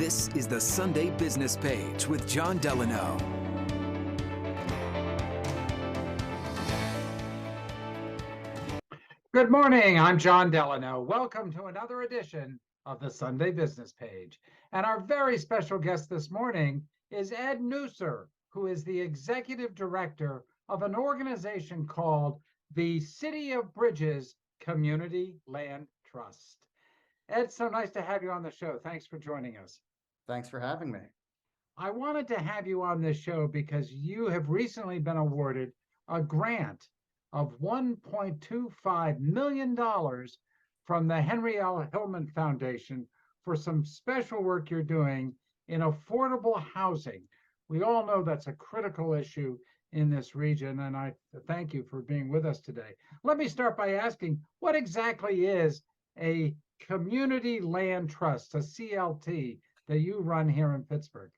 This is the Sunday Business Page with John Delano. Good morning, I'm John Delano. Welcome to another edition of the Sunday Business Page. And our very special guest this morning is Ed Nusser, who is the executive director of an organization called the City of Bridges Community Land Trust. Ed, so nice to have you on the show. Thanks for joining us. Thanks for having me. I wanted to have you on this show because you have recently been awarded a grant of $1.25 million from the Henry L. Hillman Foundation for some special work you're doing in affordable housing. We all know that's a critical issue in this region, and I thank you for being with us today. Let me start by asking, what exactly is a community land trust, a CLT, that you run here in Pittsburgh?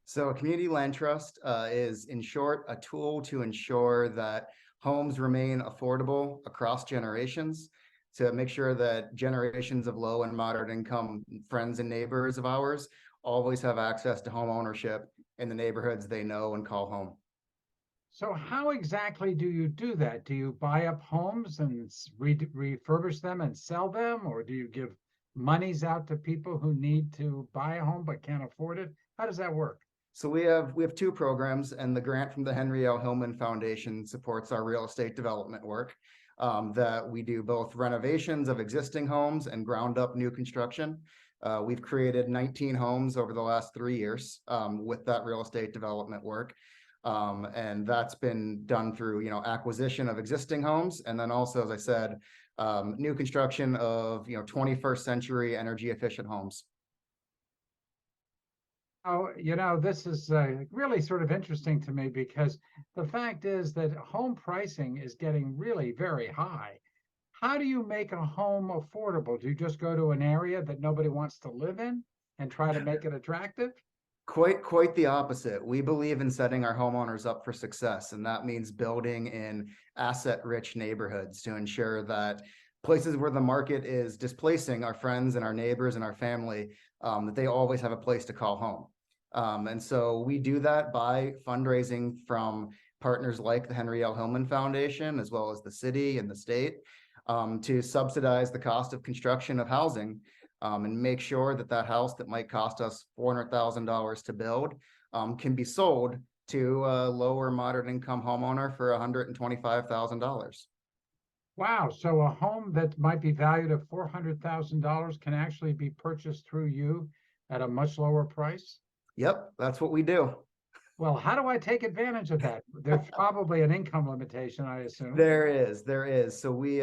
So a community land trust is, in short, a tool to ensure that homes remain affordable across generations, to make sure that generations of low and moderate income friends and neighbors of ours always have access to home ownership in the neighborhoods they know and call home. So how exactly do you do that? Do you buy up homes and refurbish them and sell them, or do you give monies out to people who need to buy a home but can't afford it? How does that work? So we have two programs, and the grant from the Henry L. Hillman Foundation supports our real estate development work. That we do both renovations of existing homes and ground up new construction. We've created 19 homes over the last 3 years with that real estate development work. And that's been done through, acquisition of existing homes. And then also, as I said, new construction of, 21st century energy efficient homes. Oh, this is really sort of interesting to me because the fact is that home pricing is getting really very high. How do you make a home affordable? Do you just go to an area that nobody wants to live in and try to make it attractive? Quite the opposite. We believe in setting our homeowners up for success, and that means building in asset-rich neighborhoods to ensure that places where the market is displacing our friends and our neighbors and our family, that they always have a place to call home. And so we do that by fundraising from partners like the Henry L. Hillman Foundation, as well as the city and the state, to subsidize the cost of construction of housing. And make sure that that house that might cost us $400,000 to build can be sold to a lower moderate income homeowner for $125,000. Wow. So a home that might be valued at $400,000 can actually be purchased through you at a much lower price? Yep, that's what we do. Well, how do I take advantage of that? There's probably an income limitation, I assume. There is. So we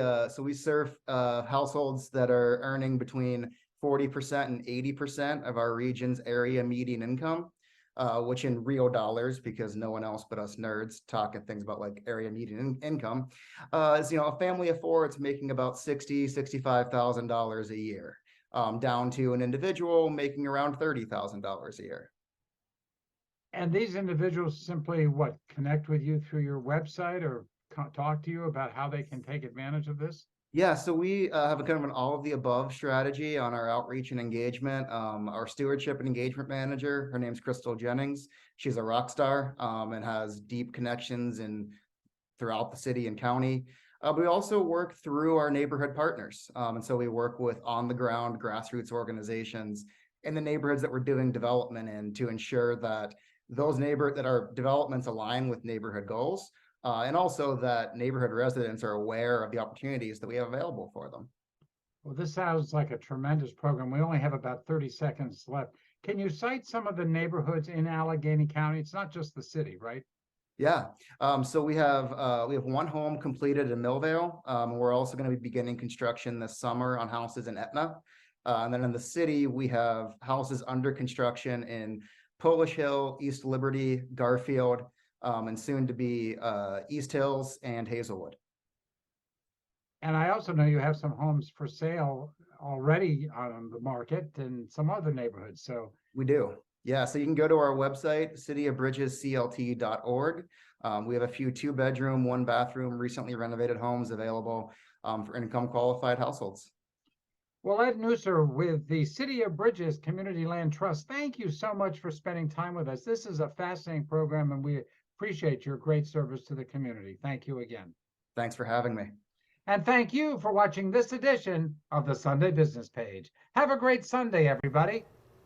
serve households that are earning between 40% and 80% of our region's area median income, which in real dollars, because no one else but us nerds talking things about like area median income, is, a family of four, it's making about $65,000 a year, down to an individual making around $30,000 a year. And these individuals simply connect with you through your website or talk to you about how they can take advantage of this? Yeah, so we have a kind of an all of the above strategy on our outreach and engagement. Our stewardship and engagement manager, her name's Crystal Jennings. She's a rock star and has deep connections throughout the city and county. We also work through our neighborhood partners. And so we work with on the ground grassroots organizations in the neighborhoods that we're doing development in to ensure that that our developments align with neighborhood goals. And also that neighborhood residents are aware of the opportunities that we have available for them. Well, this sounds like a tremendous program. We only have about 30 seconds left. Can you cite some of the neighborhoods in Allegheny County? It's not just the city, right? Yeah. So we have one home completed in Millvale. We're also going to be beginning construction this summer on houses in Etna. And then in the city, we have houses under construction in Polish Hill, East Liberty, Garfield, and soon to be East Hills and Hazelwood. And I also know you have some homes for sale already on the market in some other neighborhoods. So we do. Yeah, so you can go to our website, cityofbridgesclt.org. We have a few 2-bedroom, 1-bathroom, recently renovated homes available for income qualified households. Well, Ed Nusser with the City of Bridges Community Land Trust, thank you so much for spending time with us. This is a fascinating program, and we appreciate your great service to the community. Thank you again. Thanks for having me. And thank you for watching this edition of the Sunday Business Page. Have a great Sunday, everybody.